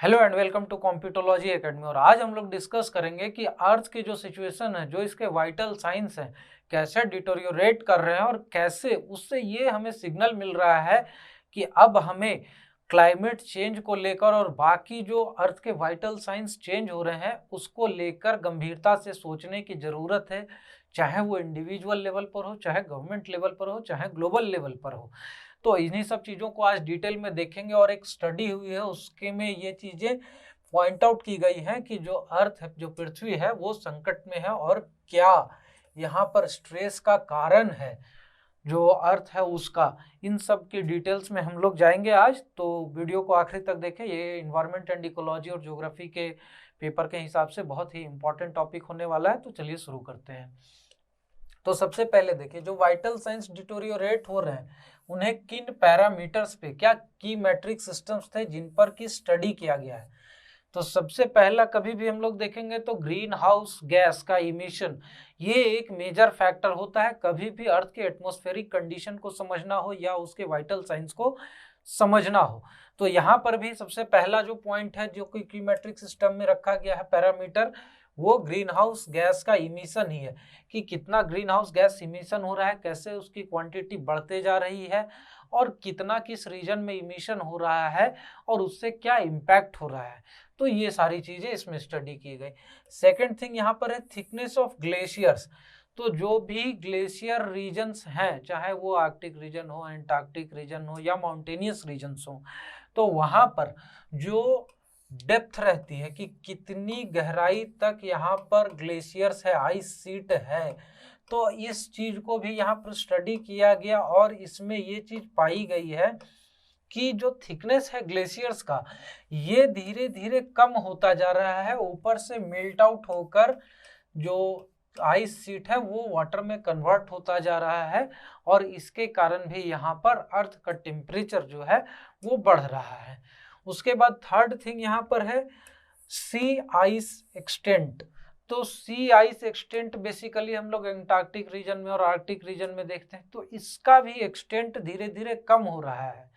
Hello and welcome to Computology academy. और आज हम लोग डिस्कस करेंगे कि अर्थ की जो सिचुएशन है, जो इसके वाइटल साइंस हैं, कैसे डिटोरियोरेट कर रहे हैं और कैसे उससे ये हमें सिग्नल मिल रहा है कि अब हमें क्लाइमेट चेंज को लेकर और बाकी जो अर्थ के वाइटल साइंस चेंज हो रहे हैं उसको लेकर गंभीरता से सोचने की ज़रूरत है। चाहे वो इंडिविजुअल लेवल पर हो, चाहे गवर्नमेंट लेवल पर हो, चाहे ग्लोबल लेवल पर हो। तो इन्हीं सब चीज़ों को आज डिटेल में देखेंगे और एक स्टडी हुई है उसके में ये चीज़ें पॉइंट आउट की गई हैं कि जो अर्थ है, जो पृथ्वी है, वो संकट में है और क्या यहाँ पर स्ट्रेस का कारण है जो अर्थ है उसका। इन सब की डिटेल्स में हम लोग जाएंगे आज, तो वीडियो को आखिरी तक देखें। ये इन्वायरमेंट एंड इकोलॉजी और ज्योग्राफी के पेपर के हिसाब से बहुत ही इंपॉर्टेंट टॉपिक होने वाला है। तो चलिए शुरू करते हैं। तो सबसे पहले देखिए, जो वाइटल साइंस डिटोरियोरेट हो रहे हैं उन्हें किन पैरामीटर्स पे, क्या की मैट्रिक सिस्टम्स थे जिन पर की स्टडी किया गया है। तो सबसे पहला, कभी भी हम लोग देखेंगे तो ग्रीन हाउस गैस का इमिशन, ये एक मेजर फैक्टर होता है कभी भी अर्थ के एटमॉस्फेरिक कंडीशन को समझना हो या उसके वाइटल साइंस को समझना हो। तो यहाँ पर भी सबसे पहला जो पॉइंट है जो कि कीमेट्रिक सिस्टम में रखा गया है पैरामीटर, वो ग्रीन हाउस गैस का इमिशन ही है कि कितना ग्रीन हाउस गैस इमिशन हो रहा है, कैसे उसकी क्वांटिटी बढ़ते जा रही है और कितना किस रीजन में इमिशन हो रहा है और उससे क्या इम्पैक्ट हो रहा है। तो ये सारी चीजें इसमें स्टडी की गई। सेकेंड थिंग यहाँ पर है थिकनेस ऑफ ग्लेशियर्स। तो जो भी ग्लेशियर रीजन्स हैं, चाहे वो आर्कटिक रीजन हो, एंटार्क्टिक रीजन हो या माउंटेनियस रीजन्स हो, तो वहां पर जो डेप्थ रहती है कि कितनी गहराई तक यहाँ पर ग्लेशियर्स है, आइस सीट है, तो इस चीज को भी यहाँ पर स्टडी किया गया और इसमें ये चीज पाई गई है कि जो थिकनेस है ग्लेशियर्स का, ये धीरे धीरे कम होता जा रहा है, ऊपर से मेल्ट आउट होकर जो आइस सीट है वो वाटर में कन्वर्ट होता जा रहा है और इसके कारण भी यहाँ पर अर्थ का टेम्परेचर जो है वो बढ़ रहा है। उसके बाद थर्ड थिंग यहाँ पर है सी आइस एक्सटेंट। तो सी आइस एक्सटेंट बेसिकली हम लोग एंटार्क्टिक रीजन में और आर्कटिक रीजन में देखते हैं, तो इसका भी एक्सटेंट धीरे धीरे कम हो रहा है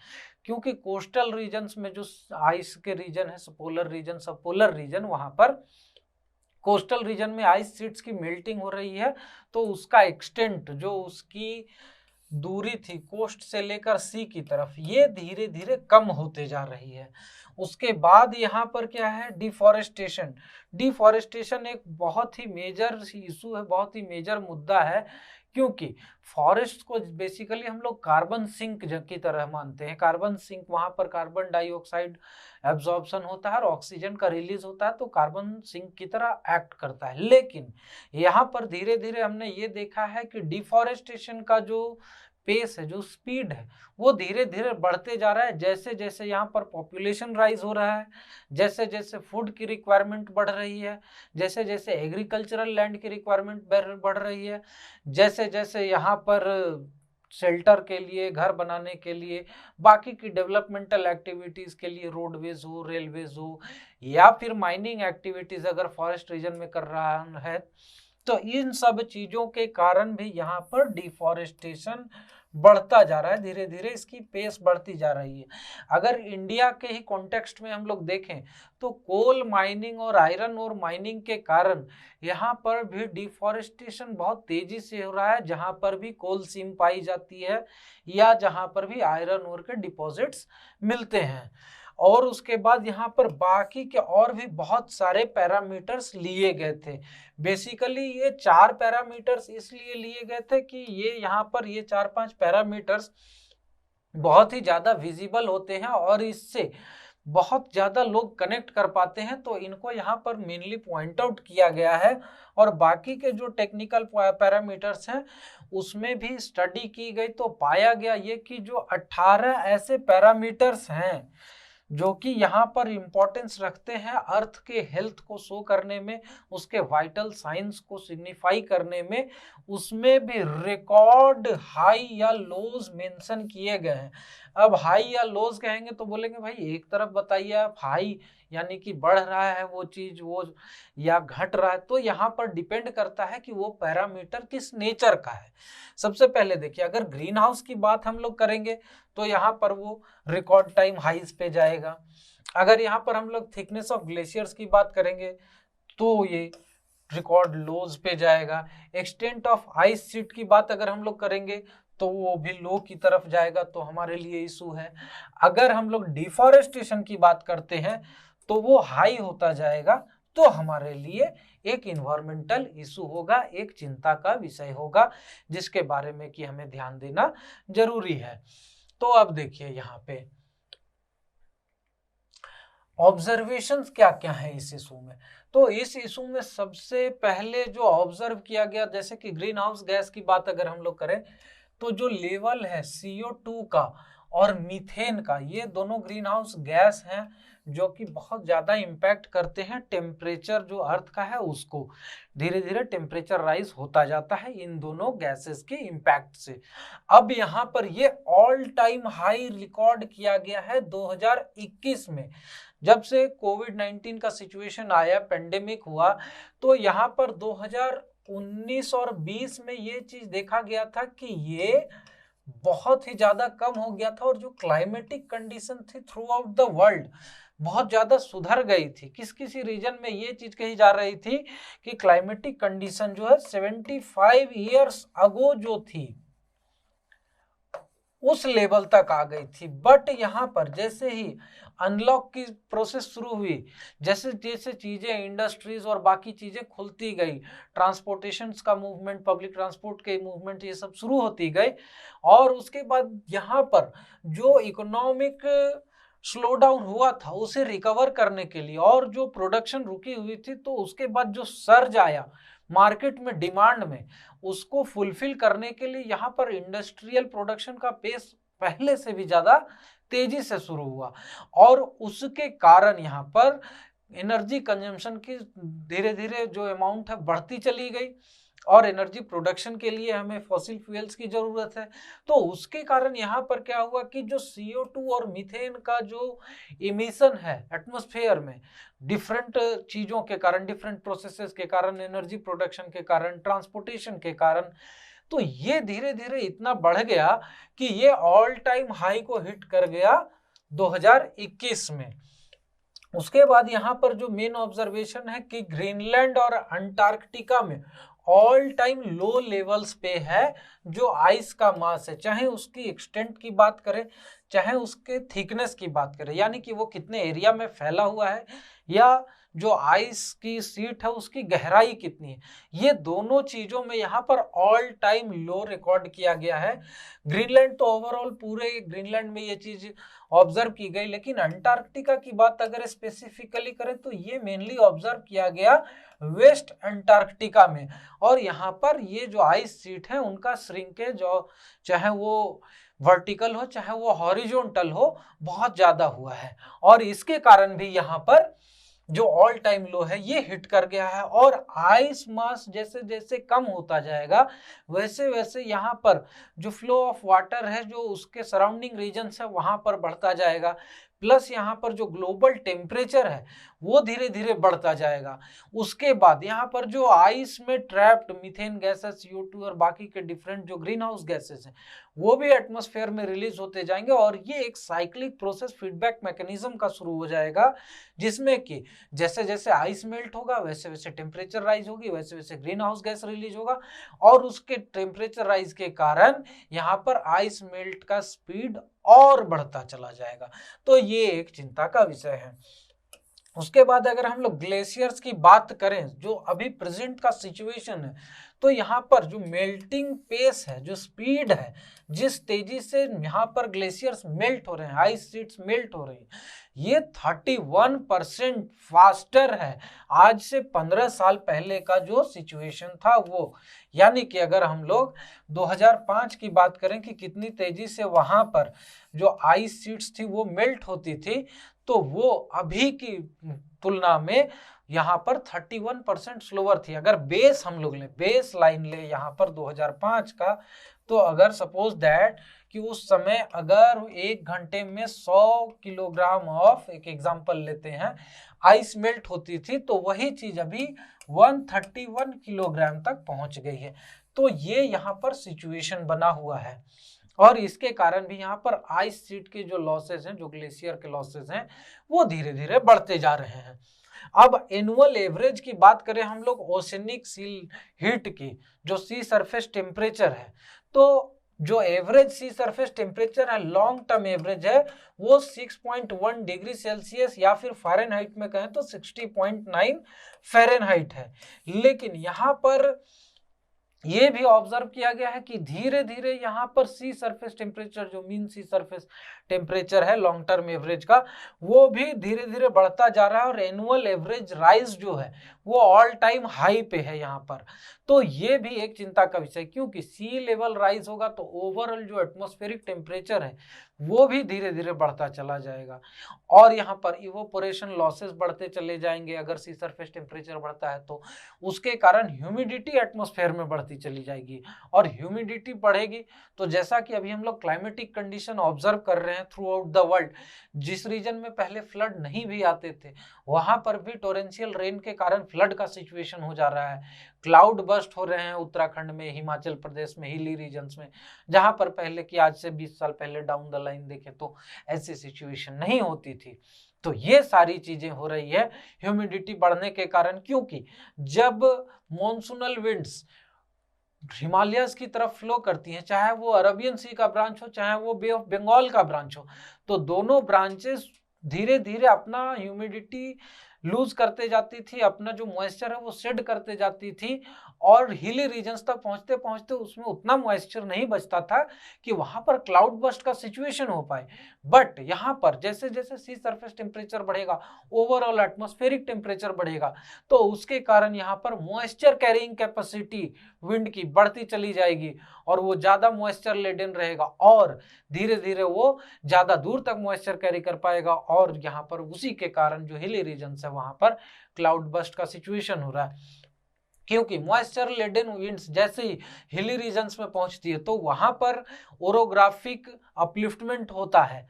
क्योंकि कोस्टल रीजन्स में जो आइस के रीजन है, पोलर रीजन, सब पोलर रीजन, वहां पर कोस्टल रीजन में आइस शीट्स की मेल्टिंग हो रही है, तो उसका एक्सटेंट, जो उसकी दूरी थी कोस्ट से लेकर सी की तरफ, ये धीरे धीरे कम होते जा रही है। उसके बाद यहाँ पर क्या है, डिफॉरेस्टेशन। डिफॉरेस्टेशन एक बहुत ही मेजर इशू है, बहुत ही मेजर मुद्दा है क्योंकि फॉरेस्ट को बेसिकली हम लोग कार्बन सिंक की तरह मानते हैं। कार्बन सिंक, वहां पर कार्बन डाइऑक्साइड एब्जॉर्प्शन होता है और ऑक्सीजन का रिलीज होता है, तो कार्बन सिंक की तरह एक्ट करता है। लेकिन यहाँ पर धीरे धीरे हमने ये देखा है कि डिफॉरेस्टेशन का जो पेस है, जो स्पीड है, वो धीरे धीरे बढ़ते जा रहा है। जैसे जैसे यहाँ पर पॉपुलेशन राइज हो रहा है, जैसे जैसे फूड की रिक्वायरमेंट बढ़ रही है, जैसे जैसे एग्रीकल्चरल लैंड की रिक्वायरमेंट बढ़ रही है, जैसे जैसे यहाँ पर शेल्टर के लिए, घर बनाने के लिए, बाकी की डेवलपमेंटल एक्टिविटीज के लिए, रोडवेज हो, रेलवेज हो या फिर माइनिंग एक्टिविटीज अगर फॉरेस्ट रीजन में कर रहा है, तो इन सब चीजों के कारण भी यहाँ पर डिफॉरेस्टेशन बढ़ता जा रहा है। धीरे धीरे इसकी पेस बढ़ती जा रही है। अगर इंडिया के ही कॉन्टेक्स्ट में हम लोग देखें तो कोल माइनिंग और आयरन ओर माइनिंग के कारण यहाँ पर भी डिफॉरेस्टेशन बहुत तेजी से हो रहा है। जहाँ पर भी कोल सीम पाई जाती है या जहाँ पर भी आयरन ओर के डिपॉजिट्स मिलते हैं। और उसके बाद यहाँ पर बाकी के और भी बहुत सारे पैरामीटर्स लिए गए थे। बेसिकली ये 4 पैरामीटर्स इसलिए लिए गए थे कि ये यहाँ पर ये 4-5 पैरामीटर्स बहुत ही ज्यादा विजिबल होते हैं और इससे बहुत ज्यादा लोग कनेक्ट कर पाते हैं, तो इनको यहाँ पर मेनली पॉइंट आउट किया गया है। और बाकी के जो टेक्निकल पैरामीटर्स हैं उसमें भी स्टडी की गई, तो पाया गया ये कि जो 18 ऐसे पैरामीटर्स हैं जो कि यहाँ पर इम्पोर्टेंस रखते हैं अर्थ के हेल्थ को शो करने में, उसके वाइटल साइंस को सिग्निफाई करने में, उसमें भी रिकॉर्ड हाई या लोज मेंशन किए गए हैं। अब हाई या लोज कहेंगे तो बोलेंगे भाई एक तरफ बताइए आप, हाई यानी कि बढ़ रहा है वो चीज, वो या घट रहा है, तो यहाँ पर डिपेंड करता है कि वो पैरामीटर किस नेचर का है। सबसे पहले देखिए, अगर ग्रीन हाउस की बात हम लोग करेंगे तो यहाँ पर वो रिकॉर्ड टाइम हाइज पे जाएगा। अगर यहाँ पर हम लोग थिकनेस ऑफ ग्लेशियर्स की बात करेंगे तो ये रिकॉर्ड लोज पे जाएगा। एक्सटेंट ऑफ आइस शीट की बात अगर हम लोग करेंगे तो वो भी लो की तरफ जाएगा, तो हमारे लिए इशू है। अगर हम लोग डिफॉरेस्टेशन की बात करते हैं तो वो हाई होता जाएगा, तो हमारे लिए एक इन्वायरमेंटल इशू होगा, एक चिंता का विषय होगा, जिसके बारे में कि हमें ध्यान देना जरूरी है। तो अब देखिए यहाँ पे ऑब्जर्वेशंस क्या क्या है इस इशू में। तो इस इशू में सबसे पहले जो ऑब्जर्व किया गया, जैसे कि ग्रीन हाउस गैस की बात अगर हम लोग करें तो जो लेवल है CO2 का और मीथेन का, ये दोनों ग्रीन हाउस गैस हैं जो कि बहुत ज़्यादा इम्पैक्ट करते हैं टेम्परेचर जो अर्थ का है उसको। धीरे धीरे टेम्परेचर राइज होता जाता है इन दोनों गैसेस के इम्पैक्ट से। अब यहाँ पर ये ऑल टाइम हाई रिकॉर्ड किया गया है 2021 में। जब से कोविड-19 का सिचुएशन आया, पेंडेमिक हुआ, तो यहाँ पर 2019 और 20 में ये चीज देखा गया था कि ये बहुत ही ज्यादा कम हो गया था, और जो क्लाइमेटिक कंडीशन थी थ्रू आउट द वर्ल्ड बहुत ज्यादा सुधर गई थी। किसी रीजन में ये चीज कही जा रही थी कि क्लाइमेटिक कंडीशन जो है 75 ईयर्स अगो जो थी उस लेवल तक आ गई थी। बट यहाँ पर जैसे ही अनलॉक की प्रोसेस शुरू हुई, जैसे जैसे चीजें, इंडस्ट्रीज और बाकी चीजें खुलती गई, ट्रांसपोर्टेशन का मूवमेंट, पब्लिक ट्रांसपोर्ट के मूवमेंट, ये सब शुरू होती गई, और उसके बाद यहाँ पर जो इकोनॉमिक स्लो डाउन हुआ था उसे रिकवर करने के लिए, और जो प्रोडक्शन रुकी हुई थी, तो उसके बाद जो सर्ज आया मार्केट में डिमांड में, उसको फुलफिल करने के लिए यहाँ पर इंडस्ट्रियल प्रोडक्शन का पेस पहले से भी ज्यादा तेजी से शुरू हुआ, और उसके कारण यहाँ पर एनर्जी कंजम्पशन की धीरे धीरे जो अमाउंट है बढ़ती चली गई, और एनर्जी प्रोडक्शन के लिए हमें फॉसिल फ्यूल्स की जरूरत है। तो उसके कारण यहाँ पर क्या हुआ कि जो CO2 और मीथेन का जो इमिशन है एटमॉस्फेयर में, डिफरेंट चीजों के कारण, डिफरेंट प्रोसेसेस के कारण, एनर्जी प्रोडक्शन के कारण, ट्रांसपोर्टेशन के कारण, तो ये धीरे धीरे इतना बढ़ गया कि ये ऑल टाइम हाई को हिट कर गया 2021 में। उसके बाद यहाँ पर जो मेन ऑब्जर्वेशन है कि ग्रीनलैंड और अंटार्कटिका में ऑल टाइम लो लेवल्स पे है जो आइस का मास है, चाहे उसकी एक्सटेंट की बात करें, चाहे उसके थिकनेस की बात करें, यानी कि वो कितने एरिया में फैला हुआ है, या जो आइस की सीट है उसकी गहराई कितनी है, ये दोनों चीजों में यहाँ पर ऑल टाइम लो रिकॉर्ड किया गया है। ग्रीनलैंड तो ओवरऑल पूरे ग्रीनलैंड में ये चीज ऑब्जर्व की गई, लेकिन अंटार्कटिका की बात अगर स्पेसिफिकली करें तो ये मेनली ऑब्जर्व किया गया वेस्ट अंटार्कटिका में। और यहाँ पर ये जो आइस सीट है उनका श्रिंकेज, चाहे वो वर्टिकल हो चाहे वो हॉरिजॉन्टल हो, बहुत ज्यादा हुआ है, और इसके कारण भी यहाँ पर जो ऑल टाइम लो है ये हिट कर गया है। और आइस मास जैसे जैसे कम होता जाएगा वैसे वैसे यहाँ पर जो फ्लो ऑफ वाटर है जो उसके सराउंडिंग रीजन्स है वहां पर बढ़ता जाएगा, प्लस यहाँ पर जो ग्लोबल टेम्परेचर है वो धीरे धीरे बढ़ता जाएगा। उसके बाद यहाँ पर जो आइस में ट्रैप्ड मीथेन गैसेस, CO2 और बाकी के डिफरेंट जो ग्रीन हाउस गैसेस हैं वो भी एटमॉस्फेयर में रिलीज होते जाएंगे, और ये एक साइक्लिक प्रोसेस, फीडबैक मैकेनिज्म का शुरू हो जाएगा, जिसमें कि जैसे जैसे आइस मेल्ट होगा वैसे वैसे टेम्परेचर राइज होगी, वैसे वैसे ग्रीन हाउस गैस रिलीज होगा, और उसके टेम्परेचर राइज के कारण यहाँ पर आइस मेल्ट का स्पीड और बढ़ता चला जाएगा। तो ये एक चिंता का विषय है। उसके बाद अगर हम लोग ग्लेशियर्स की बात करें, जो अभी प्रेजेंट का सिचुएशन है, तो यहाँ पर जो मेल्टिंग पेस है, जो स्पीड है, जिस तेजी से यहाँ पर ग्लेशियर्स मेल्ट हो रहे हैं, आइस शीट्स मेल्ट हो रही है, ये 31% फास्टर है आज से 15 साल पहले का जो सिचुएशन था वो। यानी कि अगर हम लोग 2005 की बात करें कि कितनी तेजी से वहां पर जो आइस शीट्स थी वो मेल्ट होती थी, तो वो अभी की तुलना में यहाँ पर 31% स्लोअर थी। अगर बेस हम लोग ले, बेस लाइन ले यहाँ पर 2005 का, तो अगर सपोज दैट कि उस समय अगर 1 घंटे में 100 किलोग्राम ऑफ, एक एग्जांपल लेते हैं, आइस मेल्ट होती थी, तो वही चीज अभी 131 किलोग्राम तक पहुंच गई है। तो ये यहाँ पर सिचुएशन बना हुआ है। और इसके कारण भी यहाँ पर आइस शीट के जो लॉसेस हैं, जो ग्लेशियर के लॉसेस हैं, वो धीरे धीरे बढ़ते जा रहे हैं। अब एनुअल एवरेज की बात करें हम लोग ओशनिक सी हीट की, जो सी सरफेस टेम्परेचर है, तो जो एवरेज सी सरफेस टेम्परेचर है, लॉन्ग टर्म एवरेज है, वो 6.1 डिग्री सेल्सियस या फिर फ़ारेनहाइट में कहें तो 60.9 फ़ारेनहाइट है। लेकिन यहाँ पर ये भी ऑब्जर्व किया गया है कि धीरे धीरे यहाँ पर सी सरफेस टेम्परेचर, जो मीन सी सरफेस टेम्परेचर है लॉन्ग टर्म एवरेज का, वो भी धीरे धीरे बढ़ता जा रहा है और एनुअल एवरेज राइज जो है वो ऑल टाइम हाई पे है यहाँ पर। तो ये भी एक चिंता का विषय, क्योंकि सी लेवल राइज होगा तो ओवरऑल जो एटमॉस्फेरिक टेम्परेचर है वो भी धीरे धीरे बढ़ता चला जाएगा और यहाँ पर इवोपोरेशन लॉसेस बढ़ते चले जाएंगे। अगर सी सरफेस टेम्परेचर बढ़ता है तो उसके कारण ह्यूमिडिटी एटमॉस्फेयर में बढ़ती चली जाएगी और ह्यूमिडिटी बढ़ेगी तो जैसा कि अभी हम लोग क्लाइमेटिक कंडीशन ऑब्जर्व कर रहे हैं थ्रू आउट द वर्ल्ड, जिस रीजन में पहले फ्लड नहीं भी आते थे वहां पर भी टोरेंशियल रेन के कारण फ्लड का सिचुएशन हो जा रहा है। क्लाउड बस्ट हो रहे हैं उत्तराखंड में, हिमाचल प्रदेश में, हिली रीजन्स में, जहां पर पहले की आज से 20 साल पहले डाउन द लाइन देखें तो ऐसी सिचुएशन नहीं होती थी। तो ये सारी चीजें हो रही है ह्यूमिडिटी बढ़ने के कारण, क्योंकि जब मॉनसूनल विंड्स हिमालयस की तरफ फ्लो करती हैं, चाहे वो अरबियन सी का ब्रांच हो चाहे वो बे ऑफ बंगाल का ब्रांच हो, तो दोनों ब्रांचेस धीरे धीरे अपना ह्यूमिडिटी लूज करते जाती थी, अपना जो मॉइस्चर है वो शेड करते जाती थी और हिली रीजन्स तक पहुंचते पहुंचते उसमें उतना मॉइस्चर नहीं बचता था कि वहां पर क्लाउड बस्ट का सिचुएशन हो पाए। बट यहाँ पर जैसे जैसे सी सरफेस टेम्परेचर बढ़ेगा, ओवरऑल एटमॉस्फेरिक टेम्परेचर बढ़ेगा, तो उसके कारण यहाँ पर मॉइस्चर कैरिंग कैपेसिटी विंड की बढ़ती चली जाएगी और वो ज्यादा मॉइस्चर लेडन रहेगा और धीरे धीरे वो ज्यादा दूर तक मॉइस्चर कैरी कर पाएगा और यहाँ पर उसी के कारण जो हिली रीजन है वहां पर क्लाउड बस्ट का सिचुएशन हो रहा है। क्योंकि मॉइस्चर लेडन विंड्स जैसे ही हिली रीजन्स में पहुंचती है तो वहां पर ओरोग्राफिक अपलिफ्टमेंट होता है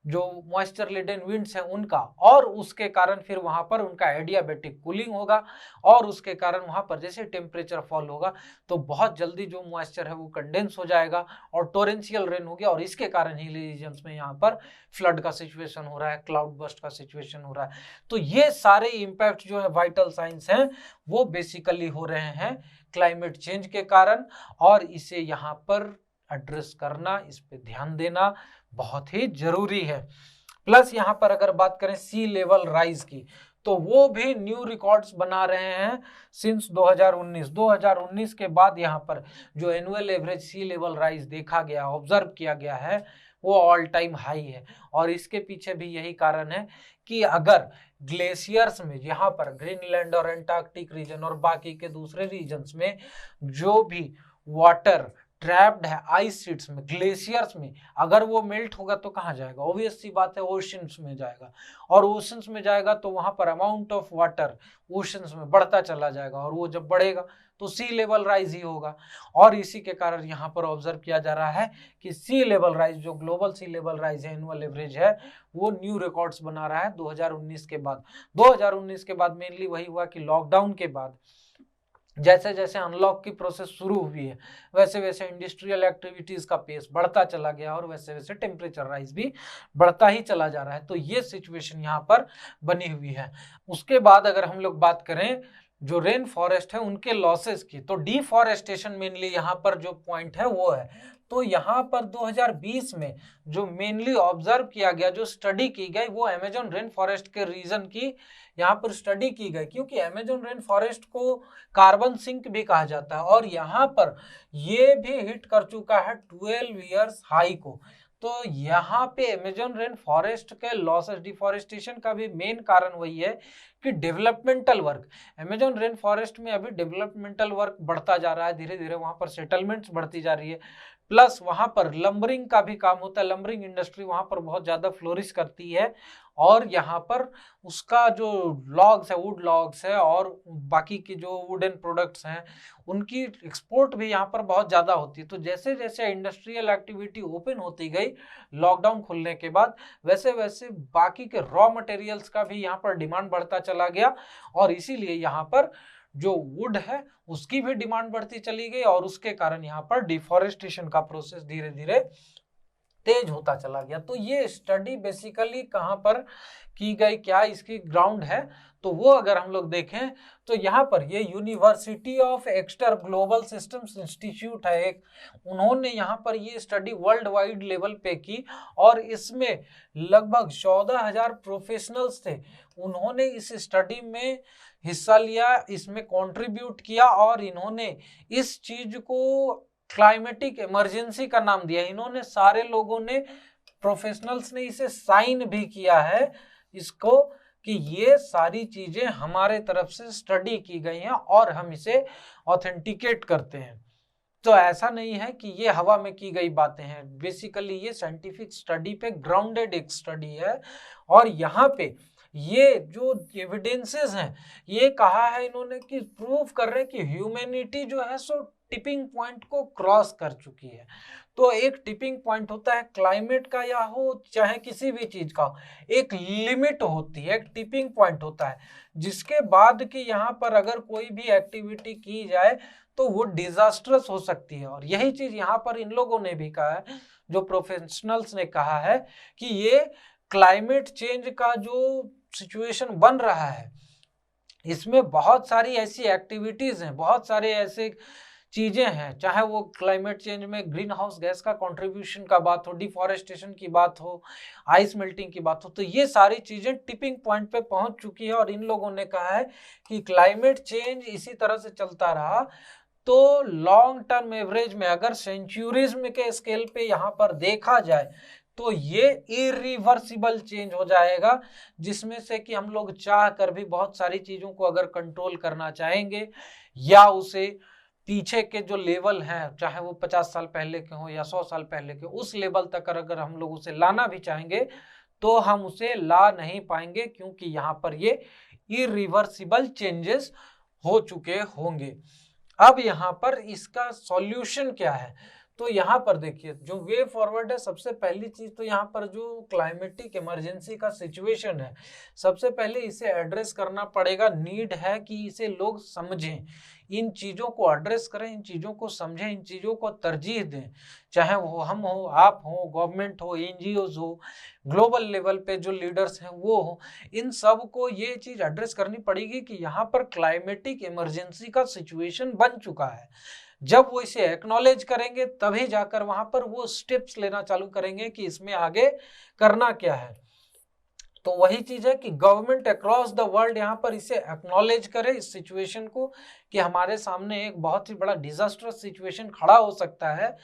जो मॉइस्चर लेडन विंड्स हैं उनका, और उसके कारण फिर वहां पर उनका एडियाबेटिक कूलिंग होगा और उसके कारण वहां पर जैसे टेम्परेचर फॉल होगा तो बहुत जल्दी जो मॉइस्चर है वो कंडेंस हो जाएगा और टोरेंशियल रेन होगी और इसके कारण हिली रीजन्स में यहाँ पर फ्लड का सिचुएशन हो रहा है, क्लाउड बस्ट का सिचुएशन हो रहा है। तो ये सारे इम्पैक्ट जो है वाइटल साइंस हैं वो बेसिकली हो रहे हैं क्लाइमेट चेंज के कारण और इसे यहाँ पर एड्रेस करना, इस पे ध्यान देना बहुत ही जरूरी है। प्लस यहाँ पर अगर बात करें सी लेवल राइज की तो वो भी न्यू रिकॉर्ड्स बना रहे हैं सिंस 2019 के बाद यहाँ पर जो एनुअल एवरेज सी लेवल राइज देखा गया, ऑब्जर्व किया गया है, वो ऑल टाइम हाई है। और इसके पीछे भी यही कारण है कि अगर ग्लेशियर्स में यहाँ पर ग्रीनलैंड और एंटार्क्टिक रीजन और बाकी के दूसरे रीजन्स में जो भी वाटर ट्रैप्ड है आइस शीट्स में, ग्लेशियर्स में, अगर वो मेल्ट होगा तो कहाँ जाएगा? ऑब्वियस सी बात है ओशंस में जाएगा और ओशंस में जाएगा तो वहां पर अमाउंट ऑफ वाटर ओशंस में बढ़ता चला जाएगा और वो जब बढ़ेगा तो सी लेवल राइज ही होगा। और इसी के कारण यहाँ पर ऑब्जर्व किया जा रहा है कि सी लेवल राइज, जो ग्लोबल सी लेवल राइज है, एनुअल एवरेज है, वो न्यू रिकॉर्ड्स बना रहा है 2019 के बाद। 2019 के बाद मेनली वही हुआ कि लॉकडाउन के बाद जैसे जैसे अनलॉक की प्रोसेस शुरू हुई है वैसे वैसे इंडस्ट्रियल एक्टिविटीज का पेस बढ़ता चला गया और वैसे वैसे टेम्परेचर राइज भी बढ़ता ही चला जा रहा है। तो ये सिचुएशन यहाँ पर बनी हुई है। उसके बाद अगर हम लोग बात करें जो रेन फॉरेस्ट है उनके लॉसेस की, तो डिफॉरेस्टेशन मेनली यहाँ पर जो पॉइंट है वो है। तो यहाँ पर 2020 में जो मेनली ऑब्जर्व किया गया, जो स्टडी की गई, वो अमेजन रेन फॉरेस्ट के रीजन की यहाँ पर स्टडी की गई, क्योंकि अमेजन रेन फॉरेस्ट को कार्बन सिंक भी कहा जाता है और यहाँ पर ये भी हिट कर चुका है 12 ईयर्स हाई को। तो यहाँ पे अमेजन रेन फॉरेस्ट के लॉसेस, डिफॉरेस्टेशन का भी मेन कारण वही है कि developmental work, Amazon rain forest में अभी डेवलपमेंटल वर्क बढ़ता जा रहा है, धीरे धीरे वहां पर सेटलमेंट्स बढ़ती जा रही है, प्लस वहां पर लंबरिंग का भी काम होता है, लंबरिंग इंडस्ट्री वहां पर बहुत ज्यादा फ्लोरिश करती है और यहाँ पर उसका जो लॉग्स है, वुड लॉग्स है और बाकी की जो वुडन प्रोडक्ट्स हैं उनकी एक्सपोर्ट भी यहाँ पर बहुत ज़्यादा होती है। तो जैसे जैसे इंडस्ट्रियल एक्टिविटी ओपन होती गई लॉकडाउन खुलने के बाद, वैसे वैसे बाकी के रॉ मटेरियल्स का भी यहाँ पर डिमांड बढ़ता चला गया और इसीलिए यहाँ पर जो वुड है उसकी भी डिमांड बढ़ती चली गई और उसके कारण यहाँ पर डिफॉरेस्टेशन का प्रोसेस धीरे धीरे तेज होता चला गया। तो ये स्टडी बेसिकली कहाँ पर की गई, क्या इसकी ग्राउंड है, तो वो अगर हम लोग देखें तो यहाँ पर ये university of Exter global systems institute है एक, उन्होंने यहाँ पर ये स्टडी वर्ल्ड वाइड लेवल पे की और इसमें लगभग 14,000 प्रोफेशनल्स थे, उन्होंने इस स्टडी में हिस्सा लिया, इसमें कंट्रीब्यूट किया और इन्होंने इस चीज को क्लाइमेटिक इमरजेंसी का नाम दिया। इन्होंने सारे लोगों ने, प्रोफेशनल्स ने इसे साइन भी किया है इसको कि ये सारी चीजें हमारे तरफ से स्टडी की गई हैं और हम इसे ऑथेंटिकेट करते हैं। तो ऐसा नहीं है कि ये हवा में की गई बातें हैं, बेसिकली ये साइंटिफिक स्टडी पे ग्राउंडेड एक स्टडी है और यहाँ पे ये जो एविडेंसेस हैं ये कहा है इन्होंने कि प्रूव कर रहे हैं कि ह्यूमैनिटी जो है सो टिपिंग पॉइंट को क्रॉस कर चुकी है। तो एक टिपिंग पॉइंट होता है क्लाइमेट का या हो चाहे किसी भी चीज का, एक लिमिट होती है, एक टिपिंग पॉइंट होता है जिसके बाद कि यहाँ पर अगर कोई भी एक्टिविटी की जाए तो वो डिजास्ट्रस हो सकती है। और यही चीज यहाँ पर इन लोगों ने भी कहा है, जो प्रोफेशनल्स ने कहा है कि ये क्लाइमेट चेंज का जो सिचुएशन बन रहा है इसमें बहुत सारी ऐसी एक्टिविटीज हैं, बहुत सारे ऐसे चीजें हैं, चाहे वो क्लाइमेट चेंज में ग्रीन हाउस गैस का कंट्रीब्यूशन का बात हो, डिफॉरेस्टेशन की बात हो, आइस मेल्टिंग की बात हो, तो ये सारी चीजें टिपिंग पॉइंट पे पहुंच चुकी है। और इन लोगों ने कहा है कि क्लाइमेट चेंज इसी तरह से चलता रहा तो लॉन्ग टर्म एवरेज में अगर सेंचुरीज के स्केल पे यहाँ पर देखा जाए तो ये इरिवर्सिबल चेंज हो जाएगा, जिसमें से कि हम लोग चाह कर भी बहुत सारी चीजों को अगर कंट्रोल करना चाहेंगे या उसे पीछे के जो लेवल हैं, चाहे वो 50 साल पहले के हो या 100 साल पहले के, उस लेवल तक अगर हम लोग उसे लाना भी चाहेंगे तो हम उसे ला नहीं पाएंगे, क्योंकि यहाँ पर ये इरिवर्सिबल चेंजेस हो चुके होंगे। अब यहाँ पर इसका सॉल्यूशन क्या है, तो यहाँ पर देखिए जो वे फॉरवर्ड है, सबसे पहली चीज तो यहाँ पर जो क्लाइमेटिक इमरजेंसी का सिचुएशन है, सबसे पहले इसे एड्रेस करना पड़ेगा। नीड है कि इसे लोग समझें, इन चीजों को एड्रेस करें, इन चीजों को समझें, इन चीजों को तरजीह दें, चाहे वो हम हो, आप हो, गवर्नमेंट हो, एनजीओज हो, ग्लोबल लेवल पे जो लीडर्स हैं वो हो, इन सब को ये चीज एड्रेस करनी पड़ेगी कि यहाँ पर क्लाइमेटिक इमरजेंसी का सिचुएशन बन चुका है। जब वो इसे एक्नॉलेज करेंगे तभी जाकर वहां पर वो स्टेप्स लेना चालू करेंगे कि इसमें आगे करना क्या है। तो वही चीज है कि गवर्नमेंट अक्रॉस द वर्ल्ड यहाँ पर इसे एक्नॉलेज करे इस सिचुएशन को कि हमारे सामने एक बहुत ही बड़ा डिजास्टरस सिचुएशन खड़ा हो सकता है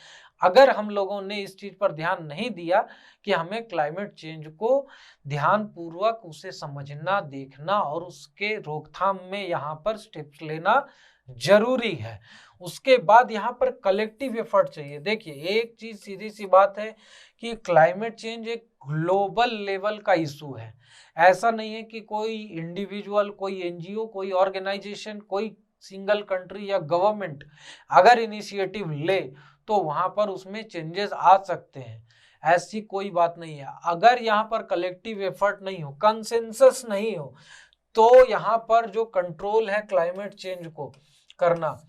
अगर हम लोगों ने इस चीज पर ध्यान नहीं दिया कि हमें क्लाइमेट चेंज को ध्यान पूर्वक उसे समझना, देखना और उसके रोकथाम में यहाँ पर स्टेप्स लेना जरूरी है। उसके बाद यहाँ पर कलेक्टिव एफर्ट चाहिए। देखिए एक चीज सीधी सी बात है कि क्लाइमेट चेंज एक ग्लोबल लेवल का इशू है, ऐसा नहीं है कि कोई इंडिविजुअल, कोई एनजीओ, कोई ऑर्गेनाइजेशन, कोई सिंगल कंट्री या गवर्नमेंट अगर इनिशिएटिव ले तो वहां पर उसमें चेंजेस आ सकते हैं, ऐसी कोई बात नहीं है। अगर यहाँ पर कलेक्टिव एफर्ट नहीं हो, कंसेंसस नहीं हो, तो यहाँ पर जो कंट्रोल है क्लाइमेट चेंज को करना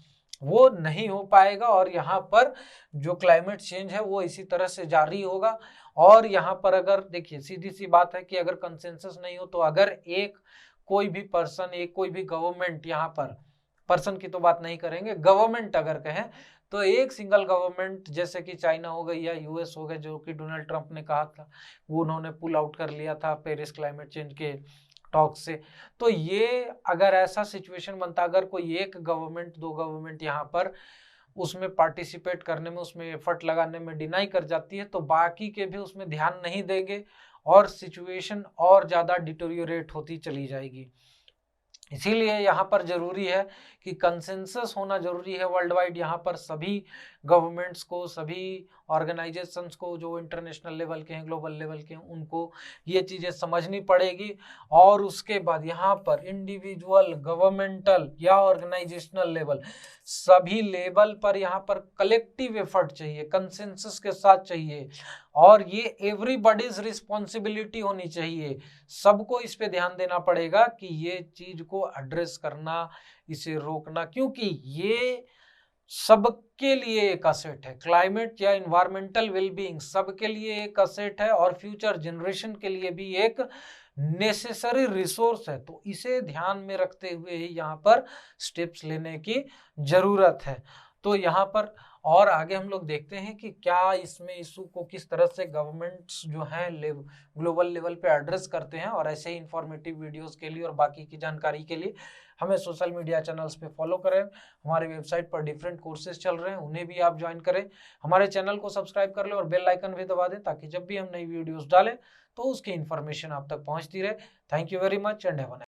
वो नहीं हो पाएगा और यहाँ पर जो क्लाइमेट चेंज है वो इसी तरह से जारी होगा। और यहाँ पर अगर देखिए सीधी सी बात है कि अगर कंसेंसस नहीं हो तो अगर एक कोई भी पर्सन, एक कोई भी गवर्नमेंट, यहाँ पर पर्सन की तो बात नहीं करेंगे, गवर्नमेंट अगर कहें तो एक सिंगल गवर्नमेंट जैसे कि चाइना हो गई या यूएस हो गए, जो कि डोनाल्ड ट्रंप ने कहा था, वो उन्होंने पुल आउट कर लिया था पेरिस क्लाइमेट चेंज के टॉक से। तो ये अगर ऐसा सिचुएशन बनता, अगर कोई एक गवर्नमेंट, दो गवर्नमेंट यहाँ पर उसमें पार्टिसिपेट करने में, उसमें एफर्ट लगाने में डिनाई कर जाती है तो बाकी के भी उसमें ध्यान नहीं देंगे और सिचुएशन और ज़्यादा डिटोरियोरेट होती चली जाएगी। इसीलिए यहाँ पर जरूरी है कि कंसेंसस होना जरूरी है वर्ल्ड वाइड। यहाँ पर सभी गवर्नमेंट्स को, सभी ऑर्गेनाइजेशंस को जो इंटरनेशनल लेवल के हैं, ग्लोबल लेवल के हैं, उनको ये चीज़ें समझनी पड़ेगी। और उसके बाद यहाँ पर इंडिविजुअल, गवर्नमेंटल या ऑर्गेनाइजेशनल लेवल, सभी लेवल पर यहाँ पर कलेक्टिव एफर्ट चाहिए, कंसेंसस के साथ चाहिए, और ये एवरीबॉडीज रिस्पॉन्सिबिलिटी होनी चाहिए। सबको इस पे ध्यान देना पड़ेगा कि ये चीज को एड्रेस करना, इसे रोकना, क्योंकि ये सबके लिए एक असेट है। क्लाइमेट या इन्वायरमेंटल वेलबीइंग सबके लिए एक असेट है और फ्यूचर जनरेशन के लिए भी एक नेसेसरी रिसोर्स है। तो इसे ध्यान में रखते हुए ही यहाँ पर स्टेप्स लेने की जरूरत है। तो यहाँ पर और आगे हम लोग देखते हैं कि क्या इसमें इशू को किस तरह से गवर्नमेंट्स जो हैं ग्लोबल लेवल पे एड्रेस करते हैं। और ऐसे ही इंफॉर्मेटिव वीडियोस के लिए और बाकी की जानकारी के लिए हमें सोशल मीडिया चैनल्स पे फॉलो करें। हमारे वेबसाइट पर डिफरेंट कोर्सेज चल रहे हैं, उन्हें भी आप ज्वाइन करें। हमारे चैनल को सब्सक्राइब कर लें और बेल आइकन भी दबा दें, ताकि जब भी हम नई वीडियोस डालें तो उसकी इन्फॉर्मेशन आप तक पहुंचती रहे। Thank you very much and have a nice day.